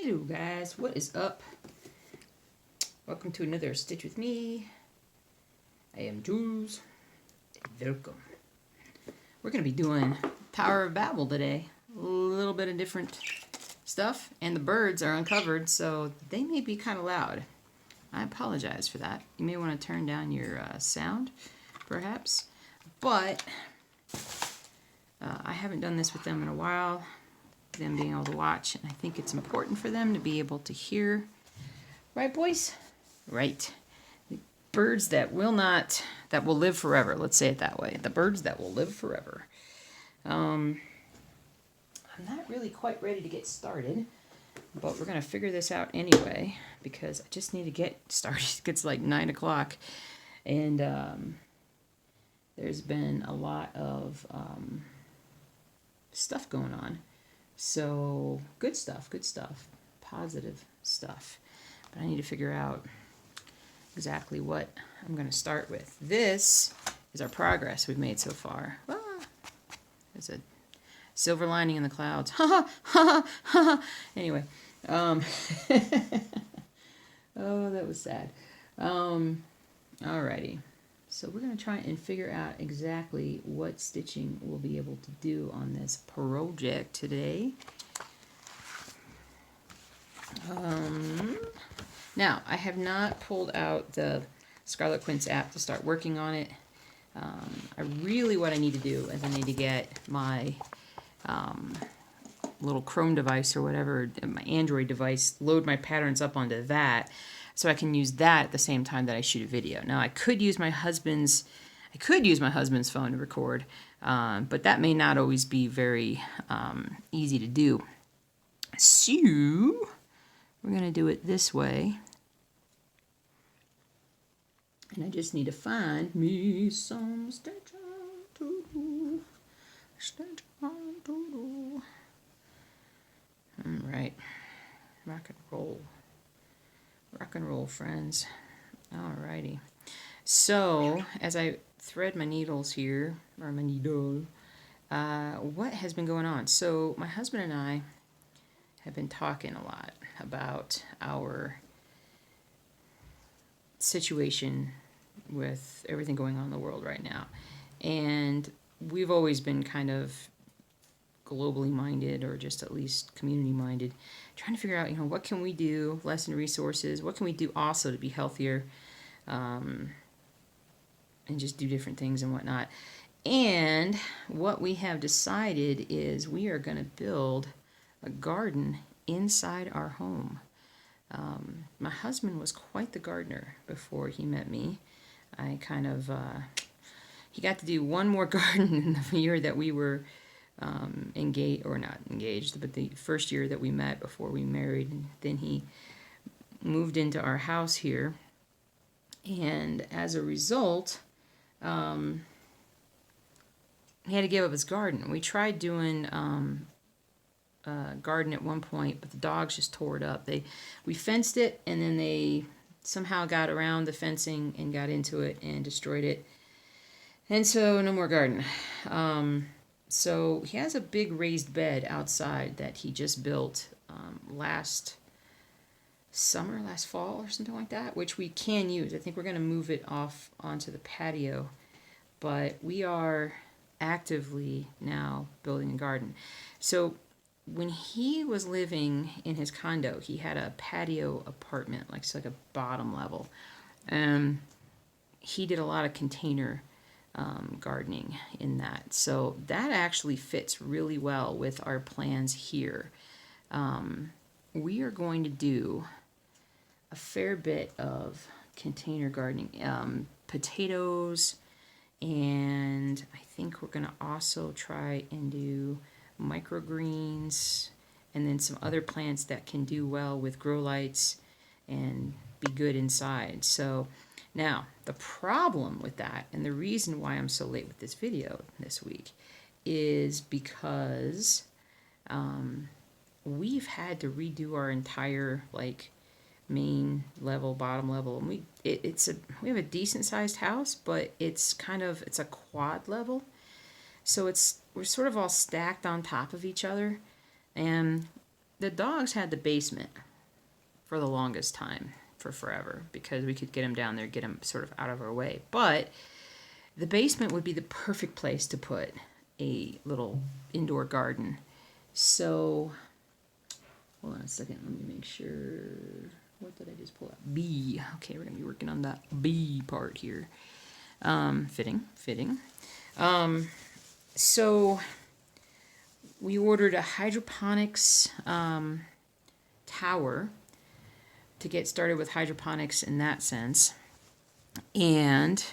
Hello guys, what is up? Welcome to another Stitch with me. I am Jules. Welcome. We're going to be doing Tower of Babel today. A little bit of different stuff, and the birds are uncovered, so they may be kind of loud. I apologize for that. You may want to turn down your sound, perhaps. But I haven't done this with them in a while. Them being able to watch, and I think it's important for them to be able to hear. Right, boys? Right. The birds that will live forever. Let's say it that way. The birds that will live forever. I'm not really quite ready to get started, but we're going to figure this out anyway, because I just need to get started. It's like 9 o'clock, and there's been a lot of stuff going on. So, good stuff, positive stuff. But I need to figure out exactly what I'm going to start with. This is our progress we've made so far. There's a silver lining in the clouds. Ha ha ha ha. Anyway, oh, that was sad. Alrighty. So we're going to try and figure out exactly what stitching we'll be able to do on this project today. Now, I have not pulled out the Scarlet Quince app to start working on it. What I need to do is I need to get my little Chrome device or whatever, my Android device, load my patterns up onto that, so I can use that at the same time that I shoot a video. Now I could use my husband's phone to record, but that may not always be very easy to do. So we're gonna do it this way, and I just need to find me some stitch on to do. All right, rock and roll, friends. Alrighty. So, as I thread my needles here, or my needle, what has been going on? So, my husband and I have been talking a lot about our situation with everything going on in the world right now. And we've always been kind of globally minded, or just at least community minded, trying to figure out, what can we do, lessen resources, what can we do also to be healthier, and just do different things and whatnot. And what we have decided is we are going to build a garden inside our home. My husband was quite the gardener before he met me. He got to do one more garden in the year that we were engaged, or not engaged, but the first year that we met before we married. And then he moved into our house here, and as a result, he had to give up his garden. We tried doing garden at one point, but the dogs just tore it up. We fenced it, and then they somehow got around the fencing and got into it and destroyed it, and so no more garden. So he has a big raised bed outside that he just built last fall or something like that, which we can use. I think we're going to move it off onto the patio, but we are actively now building a garden. So when he was living in his condo, he had a patio apartment, like a bottom level. He did a lot of container gardening in that. So that actually fits really well with our plans here. We are going to do a fair bit of container gardening, potatoes, and I think we're going to also try and do microgreens, and then some other plants that can do well with grow lights and be good inside. So now, the problem with that, and the reason why I'm so late with this video this week, is because we've had to redo our entire main level, bottom level, and we have a decent sized house, but it's a quad level, so we're sort of all stacked on top of each other, and the dogs had the basement for the longest time, for forever, because we could get them down there, get them sort of out of our way. But the basement would be the perfect place to put a little indoor garden. So, hold on a second, let me make sure. What did I just pull out? B. Okay, we're going to be working on that B part here. Fitting. So, we ordered a hydroponics tower to get started with hydroponics in that sense. And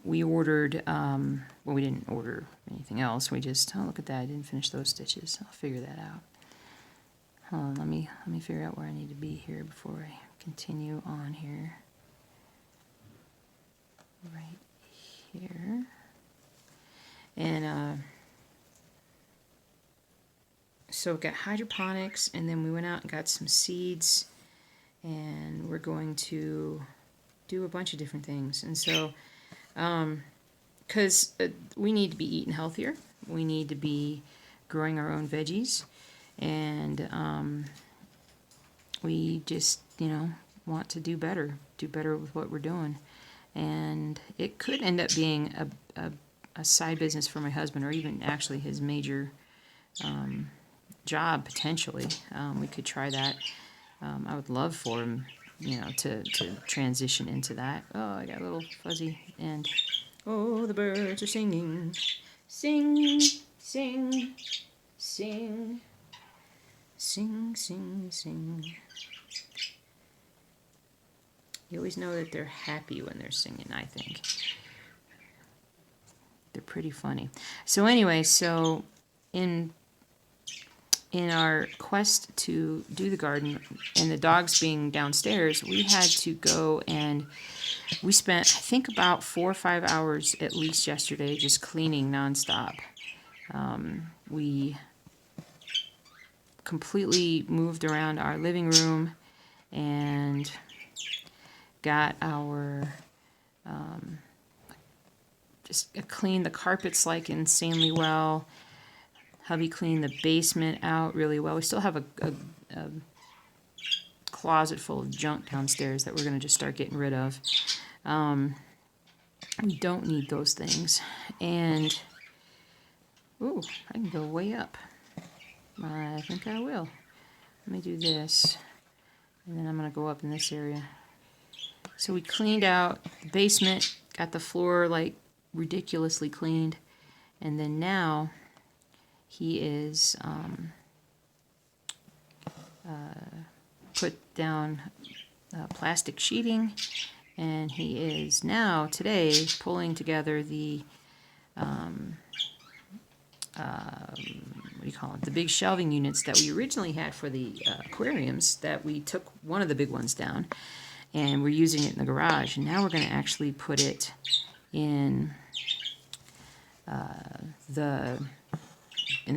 we ordered, well, we didn't order anything else. We just, oh, look at that. I didn't finish those stitches. I'll figure that out. Hold on, let me figure out where I need to be here before I continue on here. Right here. And so we got hydroponics, and then we went out and got some seeds, and we're going to do a bunch of different things. And so, because we need to be eating healthier, we need to be growing our own veggies, and we just, want to do better with what we're doing. And it could end up being a side business for my husband, or even actually his major job, potentially. We could try that. I would love for him, to transition into that. Oh, I got a little fuzzy end. Oh, the birds are singing. Sing, sing, sing. Sing, sing, sing. You always know that they're happy when they're singing, I think. They're pretty funny. So anyway, in our quest to do the garden and the dogs being downstairs, we had to go, and we spent, I think, about 4 or 5 hours at least yesterday just cleaning nonstop. We completely moved around our living room and got our just cleaned the carpets like insanely well. Hubby cleaned the basement out really well. We still have a closet full of junk downstairs that we're going to just start getting rid of. We don't need those things. And, ooh, I can go way up. I think I will. Let me do this. And then I'm going to go up in this area. So we cleaned out the basement, got the floor like ridiculously cleaned. And then now he is put down plastic sheeting, and he is now today pulling together the what do you call it, the big shelving units that we originally had for the aquariums, that we took one of the big ones down and we're using it in the garage, and now we're going to actually put it in the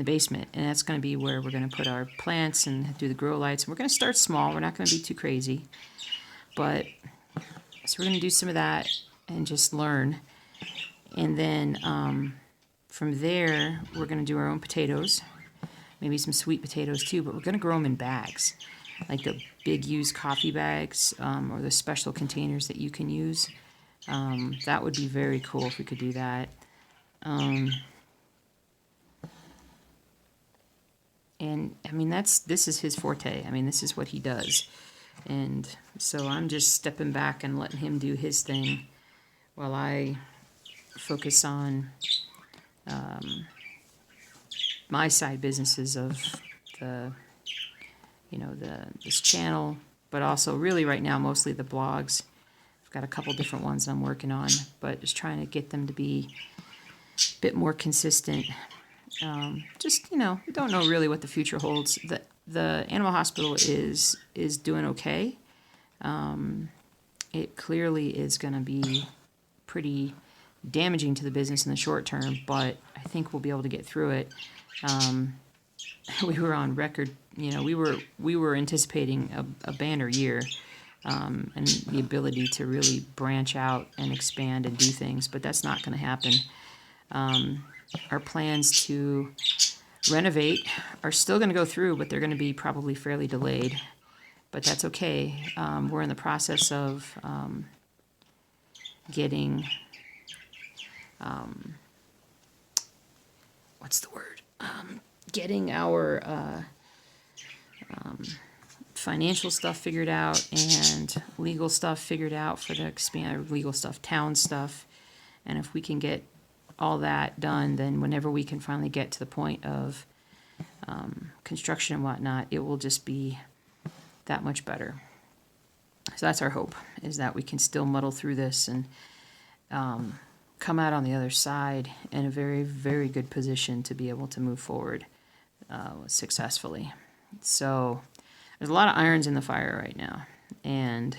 basement, and that's going to be where we're going to put our plants and do the grow lights. And we're going to start small. We're not going to be too crazy, but so we're going to do some of that and just learn. And then from there, we're going to do our own potatoes, maybe some sweet potatoes too, but we're going to grow them in bags, like the big used coffee bags, or the special containers that you can use. That would be very cool if we could do that. And I mean, this is his forte. I mean, this is what he does. And so I'm just stepping back and letting him do his thing while I focus on my side businesses of this channel, but also really right now mostly the blogs. I've got a couple different ones I'm working on, but just trying to get them to be a bit more consistent. We don't know really what the future holds. The animal hospital is doing okay. It clearly is going to be pretty damaging to the business in the short term, but I think we'll be able to get through it. We were on record, we were anticipating a banner year, and the ability to really branch out and expand and do things, but that's not going to happen. Our plans to renovate are still going to go through, but they're going to be probably fairly delayed. But that's okay. We're in the process of getting, what's the word? Getting our financial stuff figured out and legal stuff figured out for the legal stuff, town stuff. And if we can get all that done, then whenever we can finally get to the point of construction and whatnot, it will just be that much better. So that's our hope, is that we can still muddle through this and come out on the other side in a very, very good position to be able to move forward successfully. So there's a lot of irons in the fire right now, and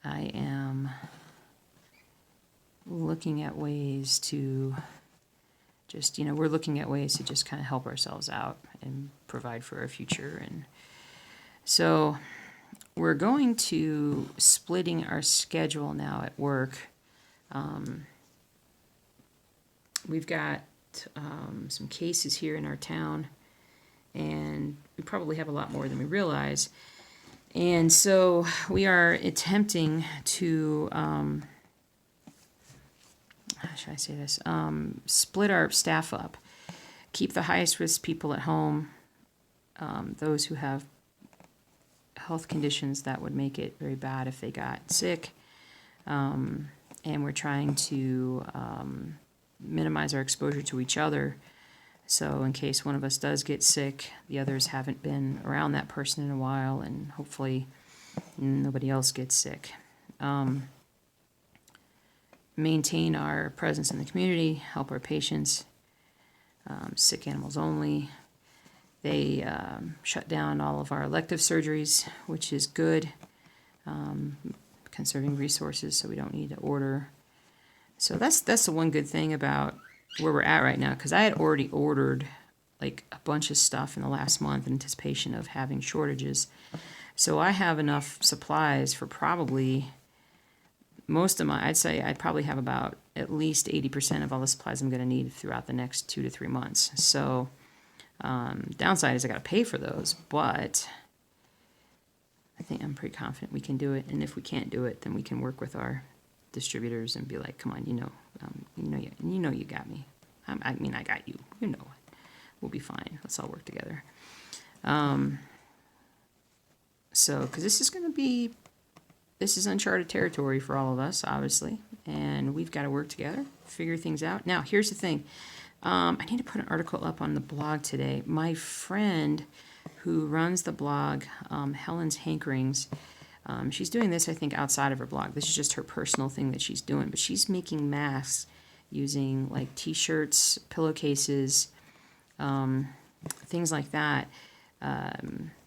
I am looking at ways to just, we're looking at ways to just kind of help ourselves out and provide for our future. And so we're going to splitting our schedule now at work. We've got some cases here in our town, and we probably have a lot more than we realize. And so we are attempting to, how should I say this, split our staff up, keep the highest risk people at home, those who have health conditions that would make it very bad if they got sick, and we're trying to minimize our exposure to each other. So in case one of us does get sick, the others haven't been around that person in a while, and hopefully nobody else gets sick. Maintain our presence in the community, help our patients, sick animals only. They shut down all of our elective surgeries, which is good, conserving resources so we don't need to order. So that's the one good thing about where we're at right now, because I had already ordered like a bunch of stuff in the last month in anticipation of having shortages. So I have enough supplies for probably most of I'd say I'd probably have about at least 80% of all the supplies I'm going to need throughout the next 2 to 3 months. So downside is I got to pay for those, but I think I'm pretty confident we can do it. And if we can't do it, then we can work with our distributors and be like, come on, you got me. I got you. You know it. We'll be fine. Let's all work together. So, because this is uncharted territory for all of us, obviously, and we've got to work together, figure things out. Now, here's the thing. I need to put an article up on the blog today. My friend who runs the blog, Helen's Hankerings, she's doing this, I think, outside of her blog. This is just her personal thing that she's doing, but she's making masks using like t-shirts, pillowcases, things like that,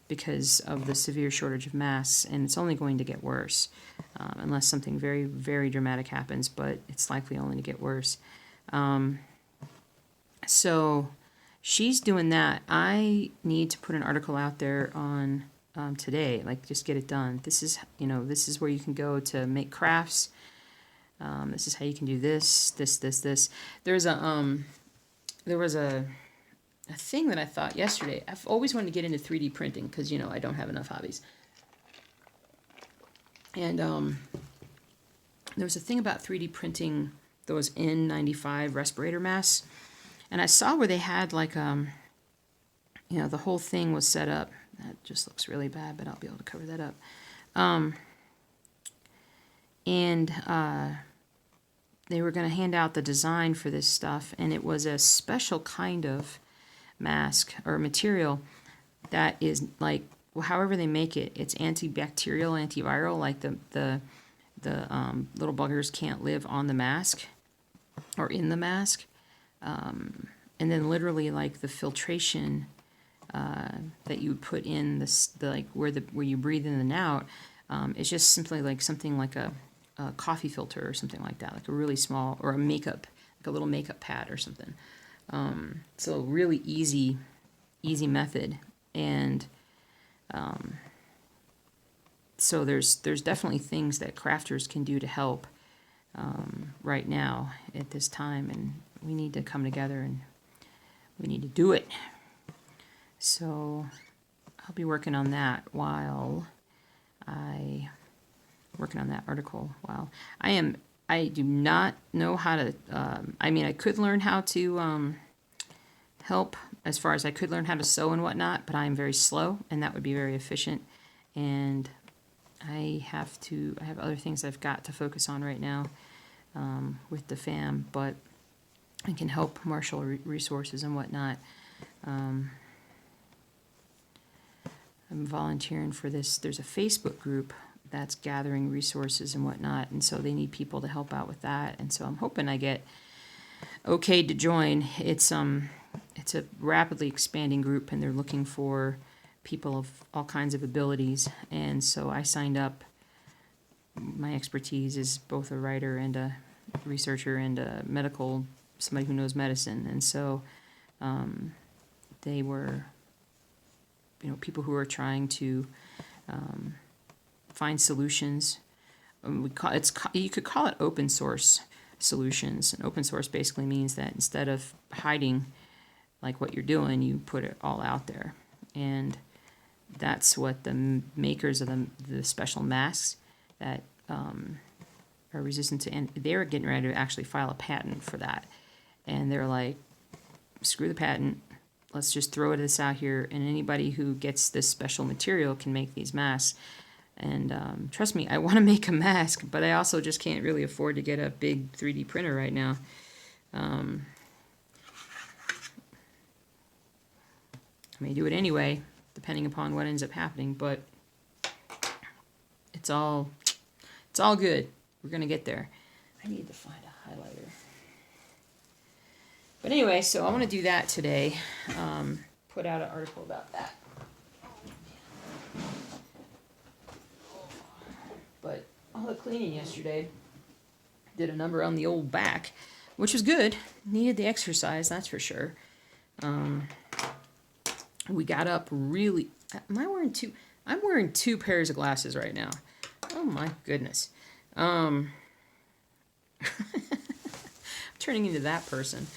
because of the severe shortage of masks, and it's only going to get worse unless something very, very dramatic happens, but it's likely only to get worse. So she's doing that. I need to put an article out there on today, like just get it done. This is where you can go to make crafts. This is how you can do this. There was a thing that I thought yesterday. I've always wanted to get into 3D printing because, I don't have enough hobbies. And there was a thing about 3D printing those N95 respirator masks. And I saw where they had like, the whole thing was set up. That just looks really bad, but I'll be able to cover that up. They were going to hand out the design for this stuff, and it was a special kind of mask or material that is like, however they make it, it's antibacterial, antiviral, like the little buggers can't live on the mask or in the mask. And then literally like the filtration that you would put in where you breathe in and out, it's just simply like something like a coffee filter or something like that, like a really small, or like a little makeup pad or something. So really easy method. And so there's definitely things that crafters can do to help right now at this time, and we need to come together and we need to do it. So I'll be working on that working on that article while I do not know how to, I mean, I could learn how to help as far as I could learn how to sew and whatnot, but I am very slow and that would be very efficient. And I have other things I've got to focus on right now with the fam, but I can help marshal resources and whatnot. I'm volunteering for this. There's a Facebook group that's gathering resources and whatnot, and so they need people to help out with that. And so I'm hoping I get okayed to join. It's a rapidly expanding group, and they're looking for people of all kinds of abilities. And so I signed up. My expertise is both a writer and a researcher and a somebody who knows medicine. And so they were, people who are trying to find solutions. You could call it open source solutions. And open source basically means that instead of hiding like what you're doing, you put it all out there. And that's what the makers of the special masks that are resistant to, and they're getting ready to actually file a patent for that. And they're like, screw the patent, let's just throw this out here, and anybody who gets this special material can make these masks. And trust me, I want to make a mask, but I also just can't really afford to get a big 3D printer right now. I may do it anyway, depending upon what ends up happening, but it's all good. We're going to get there. I need to find a highlighter. But anyway, so I want to do that today. Put out an article about that. But all the cleaning yesterday did a number on the old back, which was good. Needed the exercise, that's for sure. We got up really. Am I wearing two? I'm wearing two pairs of glasses right now. Oh my goodness. I'm turning into that person.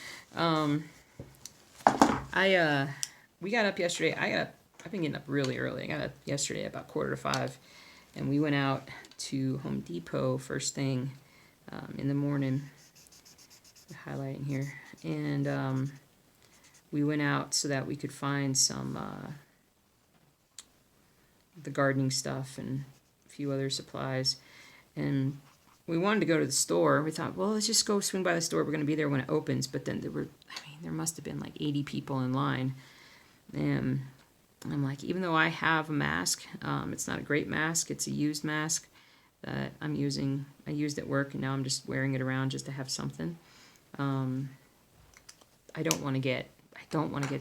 We got up yesterday. I've been getting up really early. I got up yesterday about 4:45, and we went out to Home Depot first thing in the morning. Highlighting here, and we went out so that we could find some the gardening stuff and a few other supplies. And we wanted to go to the store. We thought, well, let's just go swing by the store. We're going to be there when it opens. But then there must have been like 80 people in line. And I'm like, even though I have a mask, it's not a great mask. It's a used mask that I'm using. I used at work, and now I'm just wearing it around just to have something. I don't want to get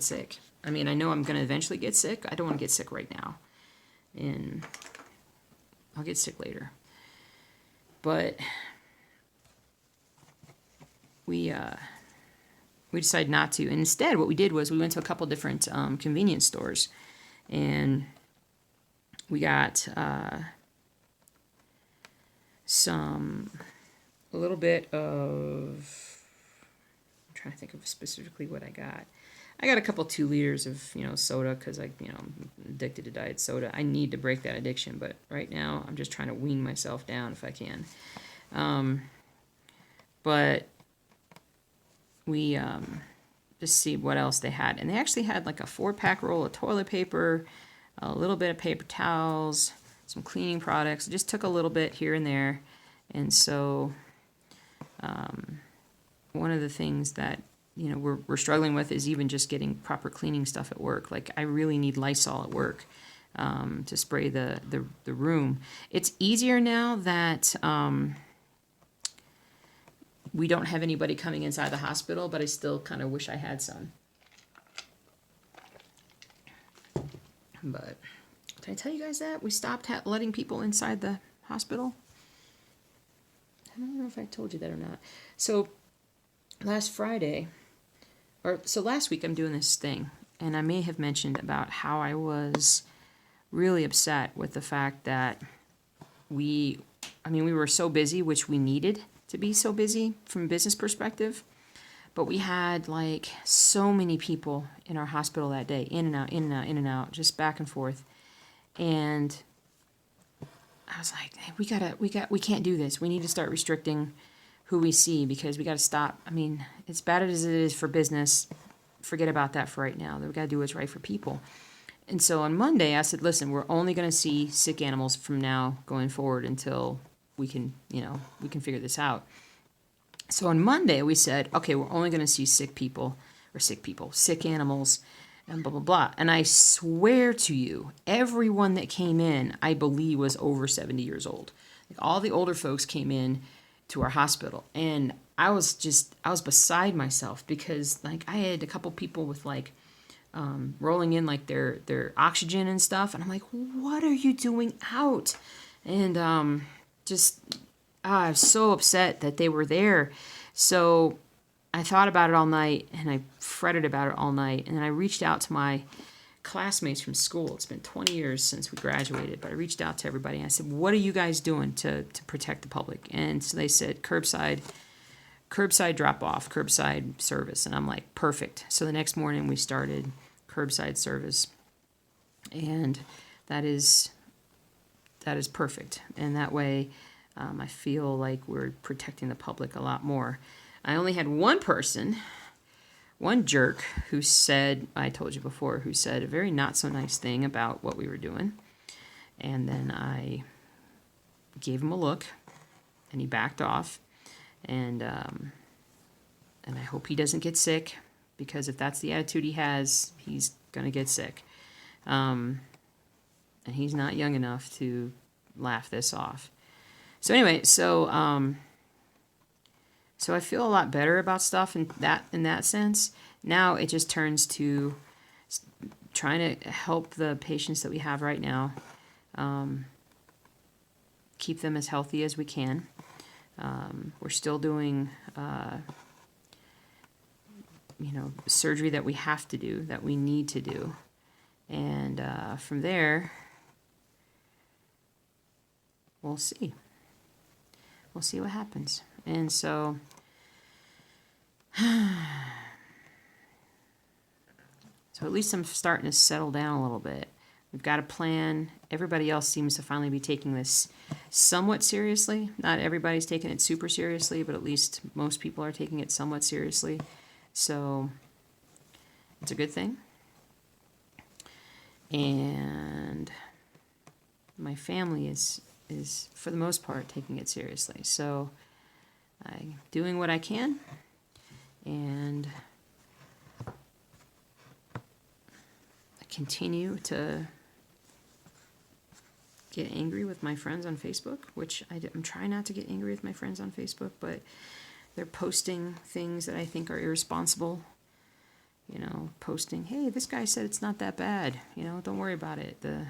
sick. I mean, I know I'm going to eventually get sick. I don't want to get sick right now. And I'll get sick later. But we decided not to. And instead, what we did was we went to a couple different convenience stores. And we got a little bit of, I'm trying to think of specifically what I got. I got a couple 2 liters of, soda, because I'm addicted to diet soda. I need to break that addiction, but right now I'm just trying to wean myself down if I can. But we just see what else they had. And they actually had like a 4-pack roll of toilet paper, a little bit of paper towels, some cleaning products. Just took a little bit here and there. And so one of the things that we're struggling with is even just getting proper cleaning stuff at work. Like, I really need Lysol at work to spray the room. It's easier now that we don't have anybody coming inside the hospital, but I still kind of wish I had some. But did I tell you guys that? We stopped letting people inside the hospital? I don't know if I told you that or not. So last week I'm doing this thing, and I may have mentioned about how I was really upset with the fact that we were so busy, which we needed to be so busy from a business perspective, But we had like so many people in our hospital that day, in and out, in and out, in and out, just back and forth. And I was like, hey, we can't do this. We need to start restricting who we see, because we got to stop. I mean, as bad as it is for business, forget about that for right now. We got to do what's right for people. And so on Monday, I said, listen, we're only going to see sick animals from now going forward until we can, we can figure this out. So on Monday, we said, okay, we're only going to see sick animals, and blah, blah, blah. And I swear to you, everyone that came in, I believe, was over 70 years old. Like, all the older folks came in to our hospital. And I was beside myself, because like I had a couple people with like rolling in like their oxygen and stuff. And I'm like, what are you doing out? And I was so upset that they were there. So I thought about it all night, and I fretted about it all night. And then I reached out to my classmates from school. It's been 20 years since we graduated, but I reached out to everybody. And I said, what are you guys doing to protect the public? And so they said, curbside drop off, curbside service. And I'm like, perfect. So the next morning we started curbside service, and that is perfect. And that way, I feel like we're protecting the public a lot more. I only had one jerk who said, I told you before, who said a very not so nice thing about what we were doing. And then I gave him a look, and he backed off. And I hope he doesn't get sick, because if that's the attitude he has, he's going to get sick. And he's not young enough to laugh this off. So anyway, so I feel a lot better about stuff in that sense. Now it just turns to trying to help the patients that we have right now, keep them as healthy as we can. We're still doing, surgery that we have to do, that we need to do. And from there, we'll see. We'll see what happens. And so, at least I'm starting to settle down a little bit. We've got a plan. Everybody else seems to finally be taking this somewhat seriously. Not everybody's taking it super seriously, but at least most people are taking it somewhat seriously. So it's a good thing. And my family is for the most part taking it seriously. So I'm doing what I can, and I continue to get angry with my friends on Facebook, which I'm trying not to get angry with my friends on Facebook, but they're posting things that I think are irresponsible. Posting, hey, this guy said it's not that bad. Don't worry about it. The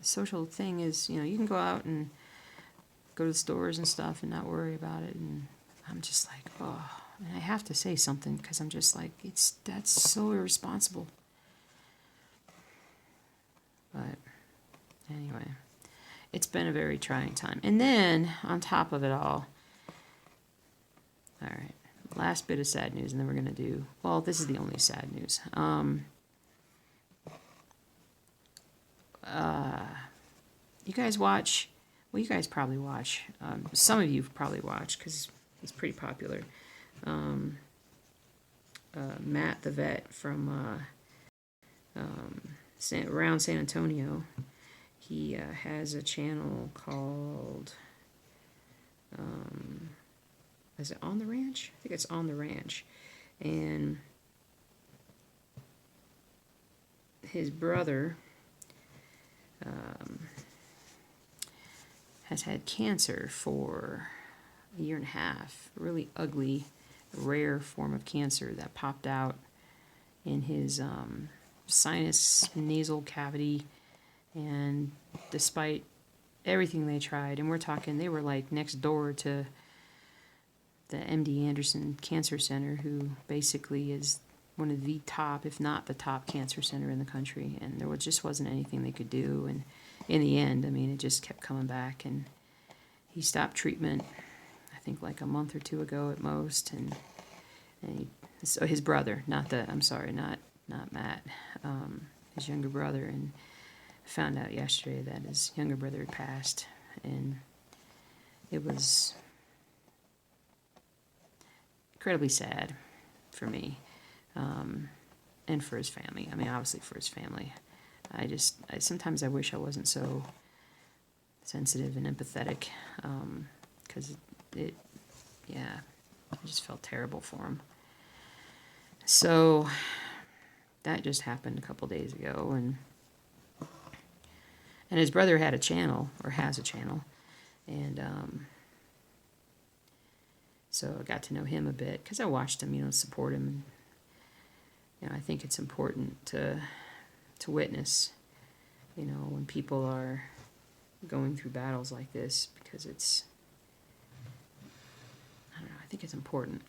social thing is, you can go out and go to the stores and stuff and not worry about it. And I'm just like, oh, and I have to say something, because I'm just like, that's so irresponsible. But anyway, it's been a very trying time. And then on top of it all right, last bit of sad news, and then we're going to do, well, this is the only sad news. You guys watch, well, you guys probably watch, some of you probably watch, because he's pretty popular. Matt the vet from around San Antonio. He has a channel called, is it On the Ranch? I think it's On the Ranch. And his brother has had cancer for a year and a half. A really ugly, rare form of cancer that popped out in his sinus nasal cavity. And despite everything they tried, and we're talking, they were like next door to the MD Anderson Cancer Center, who basically is one of the top, if not the top, cancer center in the country. And there just wasn't anything they could do. And in the end, I mean, it just kept coming back. And he stopped treatment, I think, like a month or two ago at most. And he, so his brother, I'm sorry, not Matt, his younger brother, and found out yesterday that his younger brother had passed, and it was incredibly sad for me, and for his family. I mean, obviously for his family. Sometimes I wish I wasn't so sensitive and empathetic, because I just felt terrible for him. So that just happened a couple days ago, and his brother had a channel, or has a channel, and so I got to know him a bit because I watched him, support him. And, I think it's important to witness, when people are going through battles like this, because I don't know, I think it's important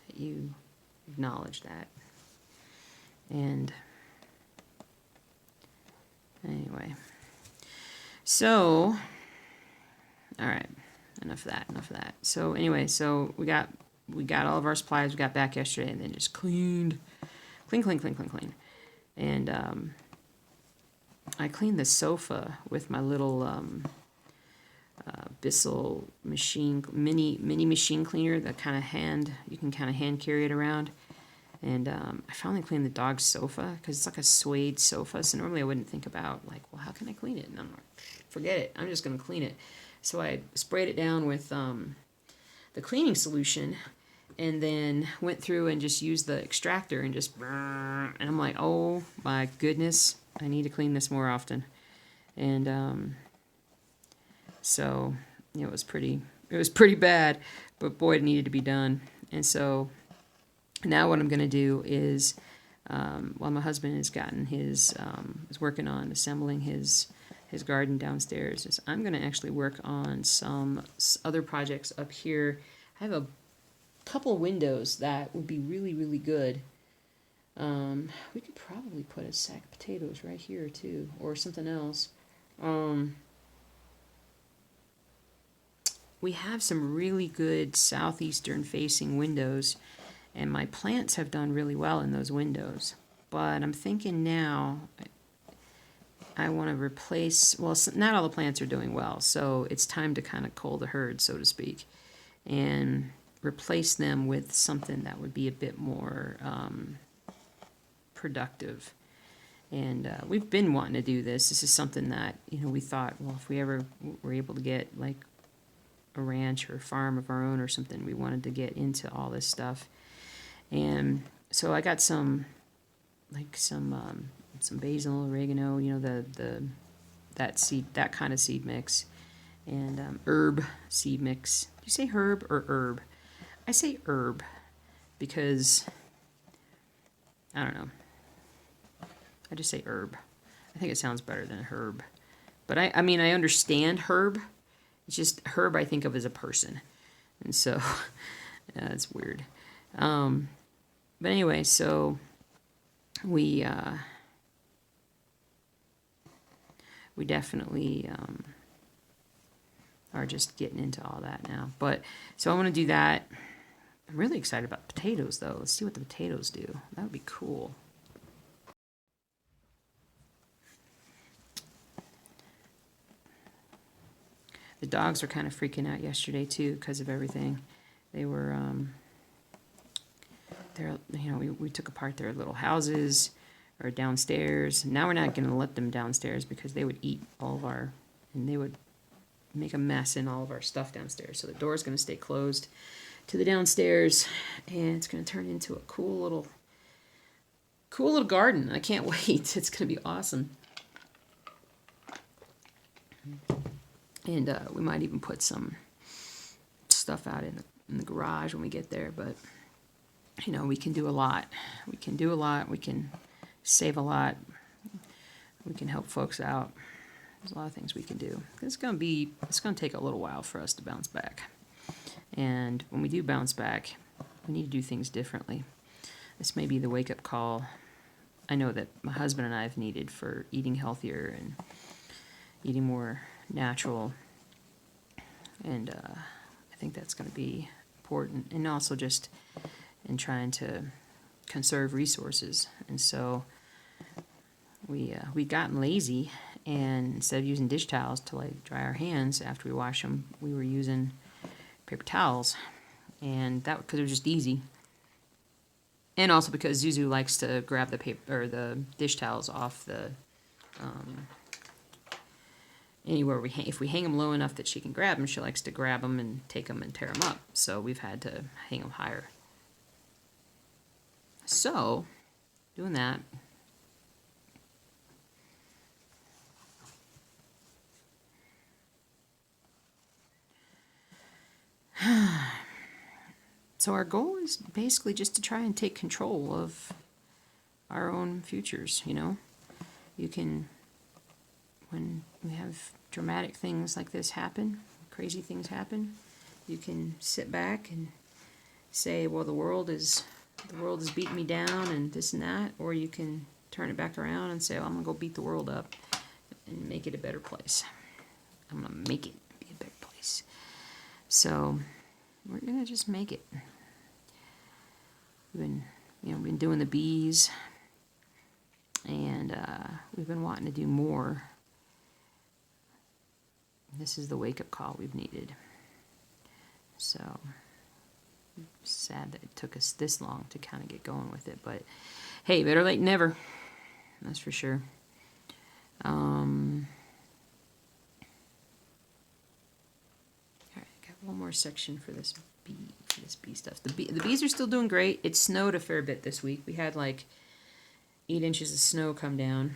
that you acknowledge that. And anyway, so, all right, enough of that. So anyway, so we got all of our supplies. We got back yesterday, and then just clean. And I cleaned the sofa with my little Bissell mini machine cleaner, the kind of you can kind of hand carry it around. And I finally cleaned the dog's sofa, because it's like a suede sofa. So normally I wouldn't think about, like, well, how can I clean it? And I'm like, forget it. I'm just going to clean it. So I sprayed it down with the cleaning solution, and then went through and just used the extractor and just, and I'm like, oh my goodness, I need to clean this more often. And so it was pretty bad, but boy, it needed to be done. And so now what I'm going to do is, while my husband has gotten is working on assembling his garden downstairs, is I'm going to actually work on some other projects up here. I have a couple windows that would be really, really good. We could probably put a sack of potatoes right here too, or something else. We have some really good southeastern facing windows, and my plants have done really well in those windows. But I'm thinking now I want to replace, well, not all the plants are doing well, so it's time to kind of cull the herd, so to speak, and replace them with something that would be a bit more productive. And we've been wanting to do this. This is something that, we thought, well, if we ever were able to get like a ranch or a farm of our own or something, we wanted to get into all this stuff. And so I got some basil, oregano, that kind of seed mix, and herb seed mix. Do you say herb or herb? I say herb because I don't know. I just say herb. I think it sounds better than herb. But I mean, I understand herb. It's just herb I think of as a person. And so, yeah, it's weird. But anyway, so we definitely are just getting into all that now. But so I want to do that. I'm really excited about potatoes, though. Let's see what the potatoes do. That would be cool. The dogs were kind of freaking out yesterday too because of everything. They were, we took apart their little houses or downstairs. Now we're not going to let them downstairs because they would eat and they would make a mess in all of our stuff downstairs. So the door's going to stay closed to the downstairs, and it's going to turn into a cool little garden. I can't wait. It's going to be awesome. And we might even put some stuff out in the garage when we get there. But, we can do a lot. We can do a lot. We can save a lot. We can help folks out. There's a lot of things we can do. It's going to take a little while for us to bounce back. And when we do bounce back, we need to do things differently. This may be the wake-up call I know that my husband and I have needed for eating healthier and eating more natural, and I think that's going to be important, and also just in trying to conserve resources. And so we gotten lazy, and instead of using dish towels to like dry our hands after we wash them, we were using paper towels, and that because it was just easy. And also because Zuzu likes to grab the paper or the dish towels off the anywhere if we hang them low enough that she can grab them, she likes to grab them and take them and tear them up. So we've had to hang them higher. So doing that. So our goal is basically just to try and take control of our own futures, you know. You can, when we have dramatic things like this happen, crazy things happen, you can sit back and say, well, the world is beating me down and this and that, or you can turn it back around and say, well, I'm gonna go beat the world up and make it a better place. I'm gonna make it be a better place. So we're gonna just make it. We've been doing the bees, and we've been wanting to do more. This is the wake-up call we've needed. So sad that it took us this long to kind of get going with it, but hey, better late than never. That's for sure. All right, I got one more section for this bee stuff. The bees are still doing great. It snowed a fair bit this week. We had like 8 inches of snow come down.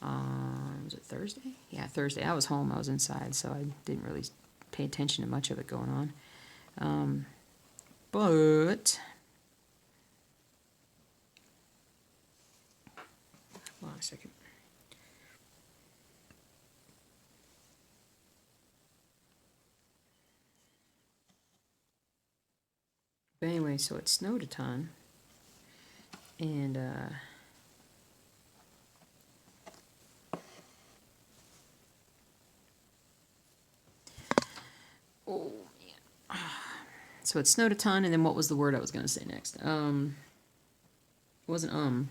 Was it Thursday? Yeah, Thursday. I was home. I was inside, so I didn't really pay attention to much of it going on. But hold on a second. But anyway, so it snowed a ton, and oh man, so it snowed a ton, and then what was the word I was going to say next? It wasn't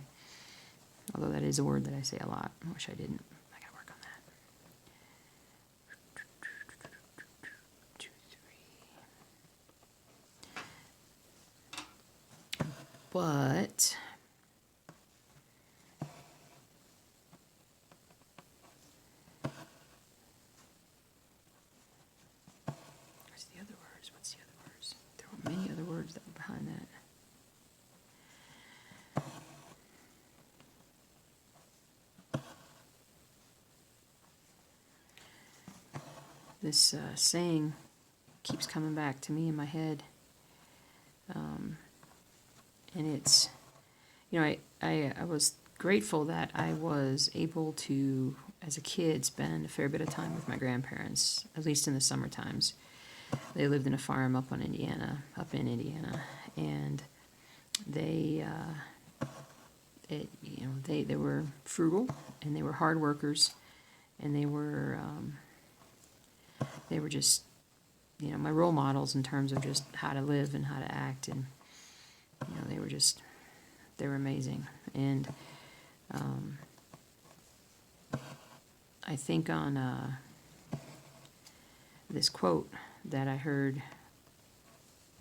although that is a word that I say a lot. I wish I didn't. I gotta work on that. 2, 3. But what's the other words? There were many other words that were behind that. This saying keeps coming back to me in my head. And it's, I was grateful that I was able to, as a kid, spend a fair bit of time with my grandparents, at least in the summer times. They lived in a farm up in Indiana, and they were frugal, and they were hard workers, and they were just, my role models in terms of just how to live and how to act, and they were amazing. And I think on this quote that I heard,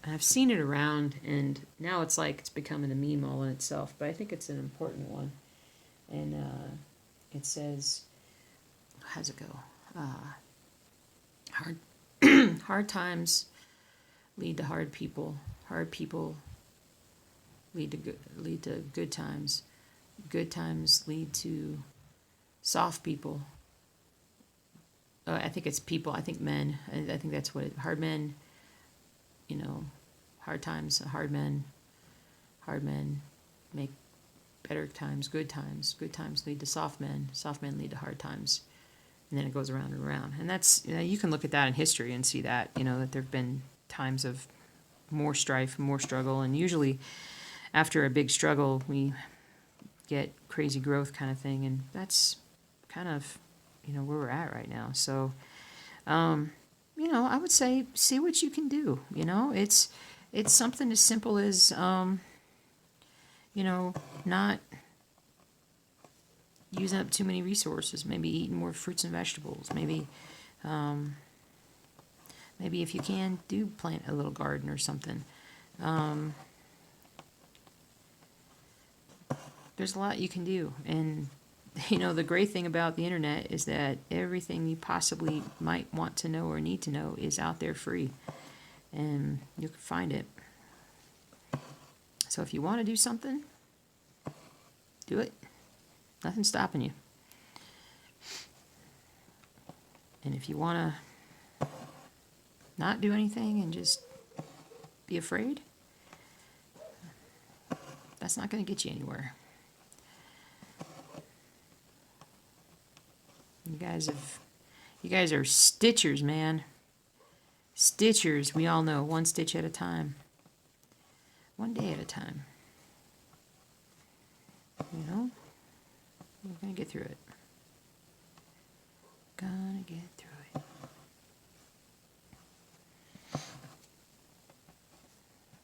I've seen it around, and now it's like it's becoming a meme all in itself, but I think it's an important one. And it says, how's it go? Hard times lead to hard people. Hard people lead to good times. Good times lead to soft people. I think it's people. I think men. I think that's what hard men. Hard times. Hard men make better times. Good times. Good times lead to soft men. Soft men lead to hard times. And then it goes around and around. And that's, you can look at that in history and see that, that there have been times of more strife, more struggle. And usually after a big struggle, we get crazy growth kind of thing. And that's kind of, where we're at right now. So, I would say see what you can do. It's something as simple as not using up too many resources. Maybe eating more fruits and vegetables. Maybe if you can, do plant a little garden or something. There's a lot you can do, and the great thing about the internet is that everything you possibly might want to know or need to know is out there free, and you can find it. So if you want to do something, do it. Nothing's stopping you. And if you want to not do anything and just be afraid, that's not going to get you anywhere. You guys are stitchers, man. Stitchers, we all know, one stitch at a time. One day at a time. We're gonna get through it. Gonna get through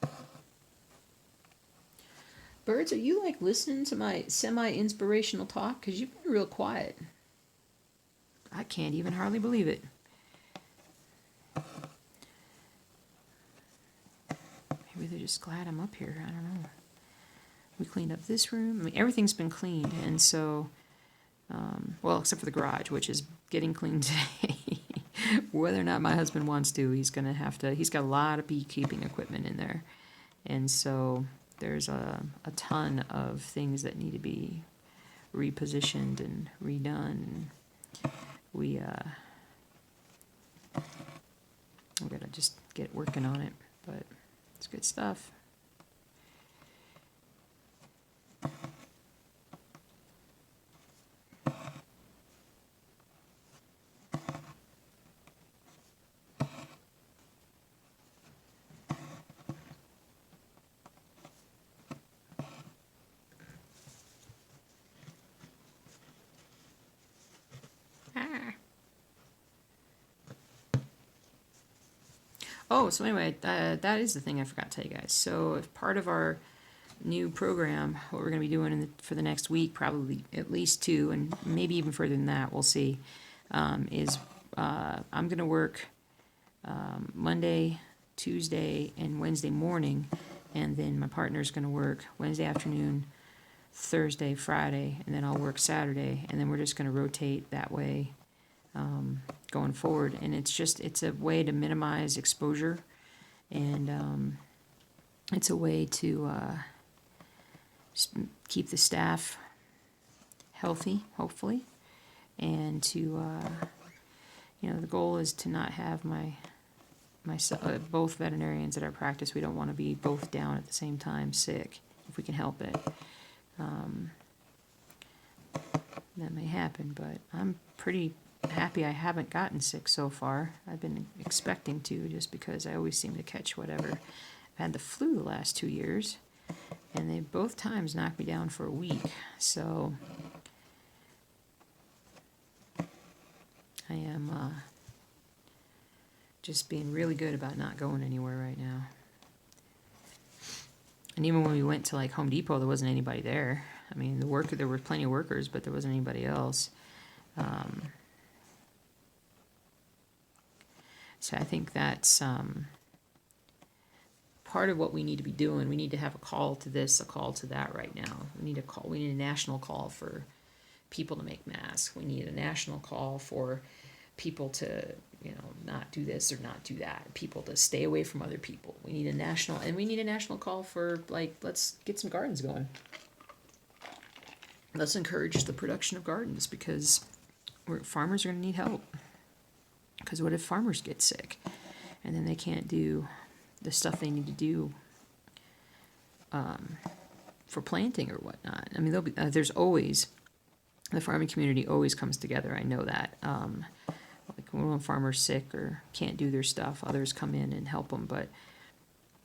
it. Birds, are you like listening to my semi-inspirational talk? Because you've been real quiet. I can't even hardly believe it. Maybe they're just glad I'm up here. I don't know. We cleaned up this room. I mean, everything's been cleaned, and so, well, except for the garage, which is getting cleaned today. Whether or not my husband wants to, he's gonna have to. He's got a lot of beekeeping equipment in there, and so there's a ton of things that need to be repositioned and redone. We gotta just get working on it, but it's good stuff. Oh, so anyway, that is the thing I forgot to tell you guys. So, if part of our new program, what we're going to be doing for the next week, probably at least 2, and maybe even further than that, we'll see, is I'm going to work Monday, Tuesday, and Wednesday morning, and then my partner's going to work Wednesday afternoon, Thursday, Friday, and then I'll work Saturday, and then we're just going to rotate that way going forward. And it's a way to minimize exposure, and it's a way to keep the staff healthy, hopefully, and to the goal is to not have both veterinarians at our practice. We don't want to be both down at the same time sick if we can help it. That may happen, but I'm pretty happy I haven't gotten sick so far. I've been expecting to, just because I always seem to catch whatever. I've had the flu the last 2 years, and they both times knocked me down for a week. So I am just being really good about not going anywhere right now. And even when we went to like Home Depot, there wasn't anybody there. I mean, there were plenty of workers, but there wasn't anybody else. So I think that's part of what we need to be doing. We need to have a call to this, a call to that right now. We need a national call for people to make masks. We need a national call for people to, not do this or not do that. People to stay away from other people. We need a national call for, like, let's get some gardens going. Let's encourage the production of gardens, because farmers are going to need help. Because what if farmers get sick and then they can't do the stuff they need to do for planting or whatnot? I mean, there's always, the farming community always comes together. I know that. Like when one farmer's sick or can't do their stuff, others come in and help them. But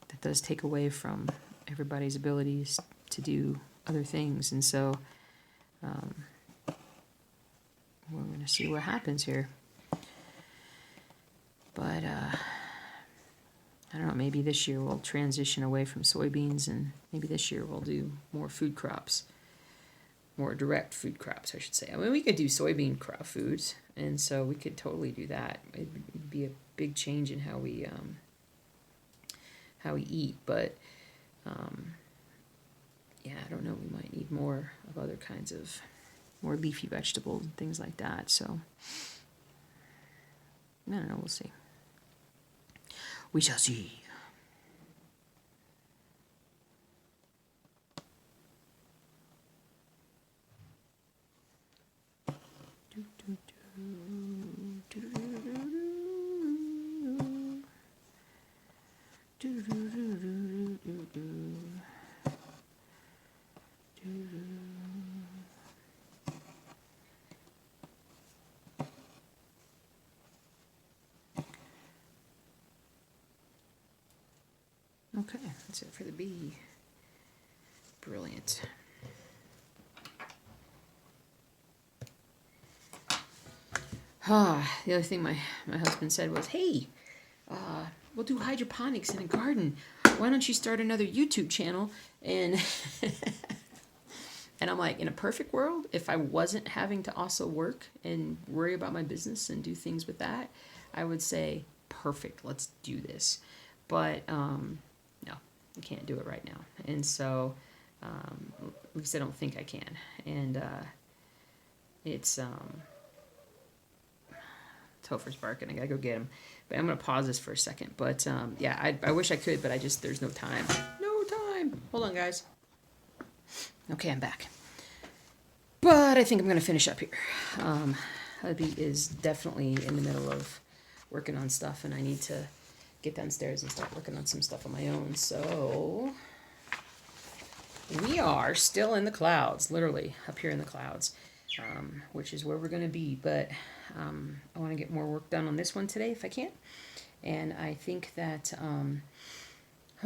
that does take away from everybody's abilities to do other things. And so we're going to see what happens here. But maybe this year we'll transition away from soybeans, and maybe this year we'll do more food crops, more direct food crops, I should say. I mean, we could do soybean crop foods, and so we could totally do that. It'd be a big change in how we eat, but yeah, I don't know. We might need more of other kinds of more leafy vegetables and things like that. So I don't know. We'll see. We shall see. Okay, that's it for the bee. Brilliant. The other thing my husband said was, hey, we'll do hydroponics in a garden. Why don't you start another YouTube channel? And and I'm like, in a perfect world, if I wasn't having to also work and worry about my business and do things with that, I would say, perfect, let's do this. But no, I can't do it right now. And so, at least I don't think I can. And it's Topher's barking. I gotta go get him. But I'm gonna pause this for a second. But yeah, I wish I could, but there's no time. No time. Hold on, guys. Okay, I'm back. But I think I'm gonna finish up here. Hubby is definitely in the middle of working on stuff, and I need to get downstairs and start working on some stuff on my own. So we are still in the clouds, literally up here in the clouds, which is where we're going to be. But I want to get more work done on this one today if I can. And I think that I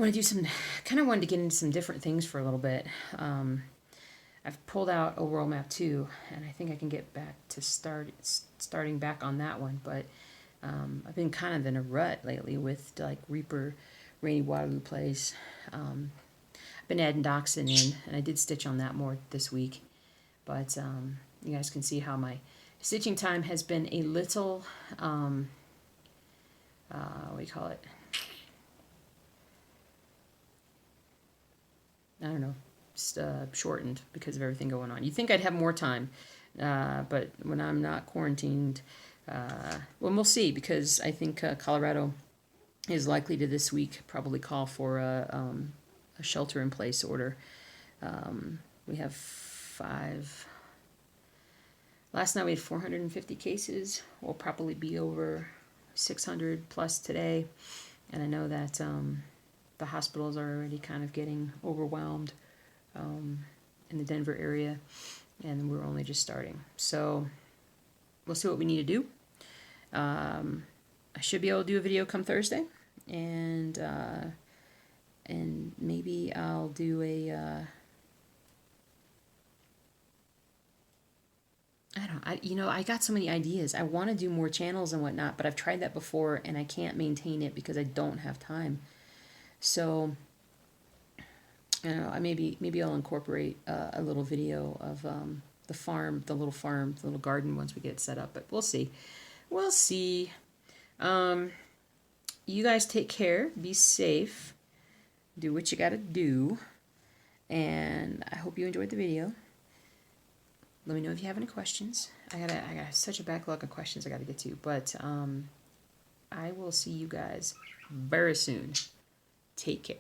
want to do some, kind of wanted to get into some different things for a little bit. I've pulled out Overall Map 2, and I think I can get back to starting back on that one. But I've been kind of in a rut lately with like Reaper, Rainy Waterloo Place. I've been adding dachshund in, and I did stitch on that more this week. But you guys can see how my stitching time has been a little, what do you call it? I don't know, just shortened because of everything going on. You'd think I'd have more time, but when I'm not quarantined, well, we'll see, because I think Colorado is likely to this week probably call for a shelter-in-place order. We have 5. Last night we had 450 cases. We'll probably be over 600 plus today. And I know that the hospitals are already kind of getting overwhelmed in the Denver area. And we're only just starting. So we'll see what we need to do. I should be able to do a video come Thursday. And maybe I'll do a... I got so many ideas. I want to do more channels and whatnot, but I've tried that before and I can't maintain it because I don't have time. So, I don't know, maybe I'll incorporate a little video of the little garden once we get it set up, but we'll see. We'll see. You guys take care, be safe, do what you gotta do, and I hope you enjoyed the video. Let me know if you have any questions. I got such a backlog of questions I gotta get to, but I will see you guys very soon. Take care.